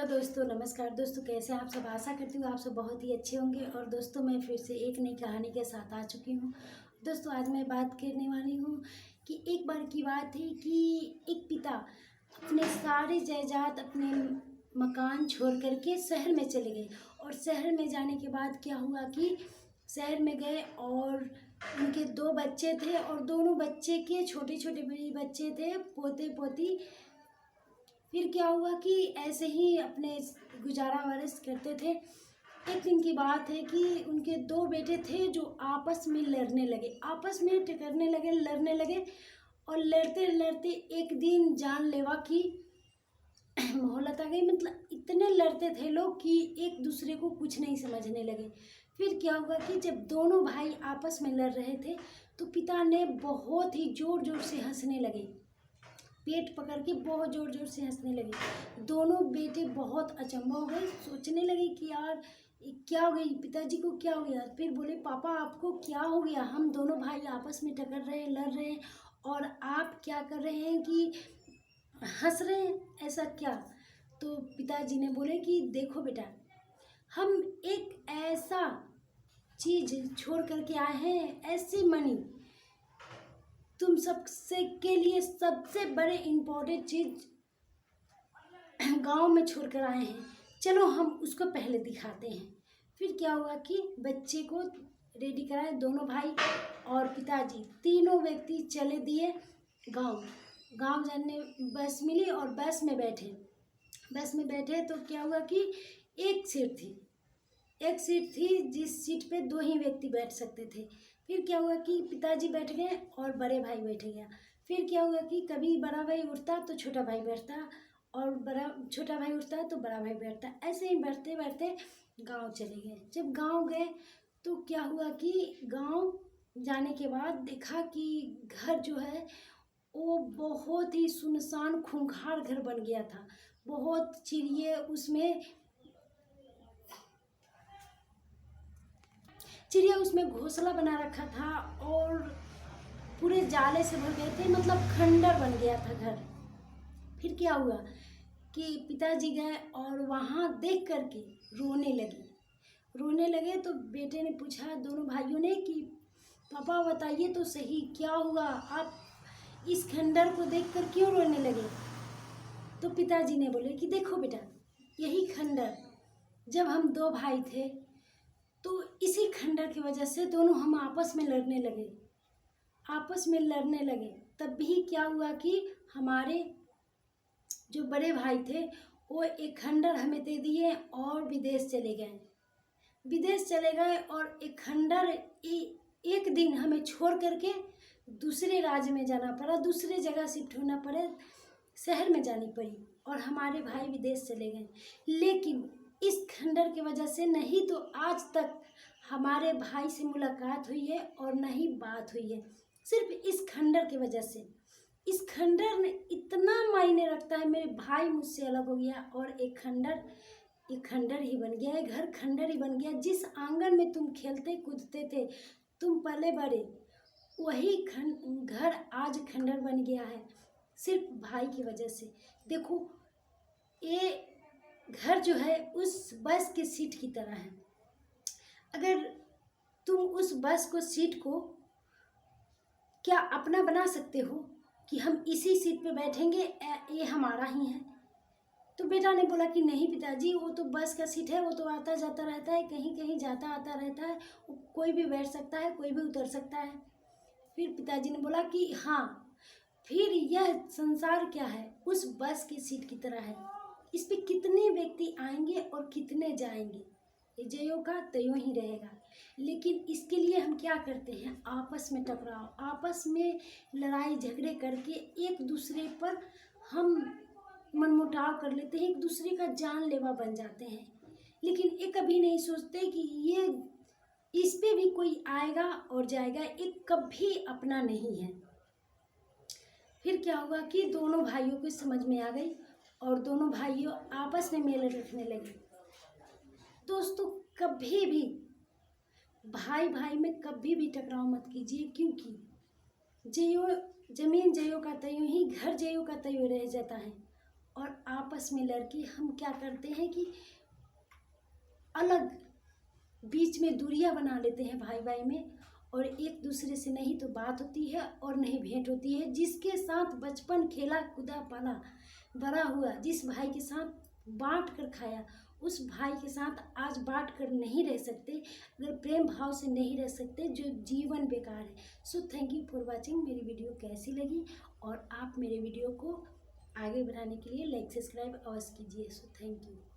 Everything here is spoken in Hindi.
हेलो दोस्तों, नमस्कार दोस्तों। कैसे आप सब? आशा करती हूँ आप सब बहुत ही अच्छे होंगे। और दोस्तों, मैं फिर से एक नई कहानी के साथ आ चुकी हूँ। दोस्तों, आज मैं बात करने वाली हूँ कि एक बार की बात है कि एक पिता अपने सारे जायदाद, अपने मकान छोड़ करके शहर में चले गए। और शहर में जाने के बाद क्या हुआ कि शहर में गए और उनके दो बच्चे थे और दोनों बच्चे के छोटे छोटे बच्चे थे, पोते पोती। फिर क्या हुआ कि ऐसे ही अपने गुजारा वारस करते थे। एक दिन की बात है कि उनके दो बेटे थे जो आपस में लड़ने लगे, आपस में टकरने लगे, लड़ने लगे। और लड़ते लड़ते एक दिन जानलेवा की मोहलत आ गई। मतलब इतने लड़ते थे लोग कि एक दूसरे को कुछ नहीं समझने लगे। फिर क्या हुआ कि जब दोनों भाई आपस में लड़ रहे थे तो पिता ने बहुत ही ज़ोर ज़ोर से हंसने लगे, पेट पकड़ के बहुत ज़ोर ज़ोर से हंसने लगे। दोनों बेटे बहुत अचंभा हो गए, सोचने लगे कि यार ये क्या हो गई, पिताजी को क्या हो गया। फिर बोले, पापा आपको क्या हो गया? हम दोनों भाई आपस में टकर रहे हैं, लड़ रहे हैं, और आप क्या कर रहे हैं कि हंस रहे हैं, ऐसा क्या? तो पिताजी ने बोले कि देखो बेटा, हम एक ऐसा चीज़ छोड़ करके आए हैं, ऐसी मनी तुम सबसे के लिए सबसे बड़े इम्पोर्टेंट चीज़ गांव में छोड़ कर आए हैं। चलो हम उसको पहले दिखाते हैं। फिर क्या हुआ कि बच्चे को रेडी कराए, दोनों भाई और पिताजी तीनों व्यक्ति चले दिए गांव। गांव जाने बस मिली और बस में बैठे। बस में बैठे तो क्या हुआ कि एक सीट थी, एक सीट थी जिस सीट पे दो ही व्यक्ति बैठ सकते थे। फिर क्या हुआ कि पिताजी बैठ गए और बड़े भाई बैठ गया। फिर क्या हुआ कि कभी बड़ा भाई उठता तो छोटा भाई बैठता, और छोटा भाई उठता तो बड़ा भाई बैठता। ऐसे ही बैठते बैठते गांव चले गए। जब गांव गए तो क्या हुआ कि गांव जाने के बाद देखा कि घर जो है वो बहुत ही सुनसान खूंखार घर बन गया था। बहुत चिड़िया उसमें घोंसला बना रखा था और पूरे जाले से भर गए थे। मतलब खंडर बन गया था घर। फिर क्या हुआ कि पिताजी गए और वहाँ देख करके रोने लगे। तो बेटे ने पूछा, दोनों भाइयों ने, कि पापा बताइए तो सही क्या हुआ, आप इस खंडर को देखकर क्यों रोने लगे? तो पिताजी ने बोले कि देखो बेटा, यही खंडर, जब हम दो भाई थे तो इसी खंडर की वजह से दोनों हम आपस में लड़ने लगे। तब भी क्या हुआ कि हमारे जो बड़े भाई थे वो एक खंडर हमें दे दिए और विदेश चले गए। और एक खंडर एक दिन हमें छोड़ करके दूसरे राज्य में जाना पड़ा, दूसरे जगह शिफ्ट होना पड़े, शहर में जानी पड़ी, और हमारे भाई विदेश चले गए। लेकिन इस खंडर की वजह से नहीं तो आज तक हमारे भाई से मुलाकात हुई है और न ही बात हुई है, सिर्फ इस खंडर की वजह से। इस खंडर ने इतना मायने रखता है, मेरे भाई मुझसे अलग हो गया और एक खंडर ही बन गया है, घर खंडर ही बन गया। जिस आंगन में तुम खेलते कूदते थे, तुम पले बड़े, वही घर आज खंडर बन गया है, सिर्फ भाई की वजह से। देखो, ये घर जो है उस बस की सीट की तरह है। अगर तुम उस बस को, सीट को क्या अपना बना सकते हो कि हम इसी सीट पे बैठेंगे, ये हमारा ही है? तो बेटा ने बोला कि नहीं पिताजी, वो तो बस का सीट है, वो तो आता जाता रहता है, कहीं कहीं जाता आता रहता है, कोई भी बैठ सकता है, कोई भी उतर सकता है। फिर पिताजी ने बोला कि हाँ, फिर यह संसार क्या है, उस बस की सीट की तरह है। इस पे कितने व्यक्ति आएंगे और कितने जाएंगे, ये ज्यों का त्यों ही रहेगा। लेकिन इसके लिए हम क्या करते हैं? आपस में टकराव, आपस में लड़ाई झगड़े करके एक दूसरे पर हम मनमुटाव कर लेते हैं, एक दूसरे का जानलेवा बन जाते हैं। लेकिन ये कभी नहीं सोचते कि ये इस पे भी कोई आएगा और जाएगा, ये कभी अपना नहीं है। फिर क्या हुआ कि दोनों भाइयों को समझ में आ गई और दोनों भाइयों आपस में मेल रखने लगे। दोस्तों, कभी भी भाई भाई में कभी भी टकराव मत कीजिए, क्योंकि जमीन ज्यों का त्यों ही, घर ज्यों का त्यों रह जाता है। और आपस में लड़के हम क्या करते हैं कि अलग बीच में दूरियां बना लेते हैं भाई भाई में, और एक दूसरे से नहीं तो बात होती है और नहीं भेंट होती है। जिसके साथ बचपन खेला कूदा पाला बड़ा हुआ, जिस भाई के साथ बांट कर खाया, उस भाई के साथ आज बांट कर नहीं रह सकते, अगर प्रेम भाव से नहीं रह सकते, जो जीवन बेकार है। So thank you for watching. मेरी वीडियो कैसी लगी और आप मेरे वीडियो को आगे बढ़ाने के लिए लाइक सब्सक्राइब अवश्य कीजिए। So thank you.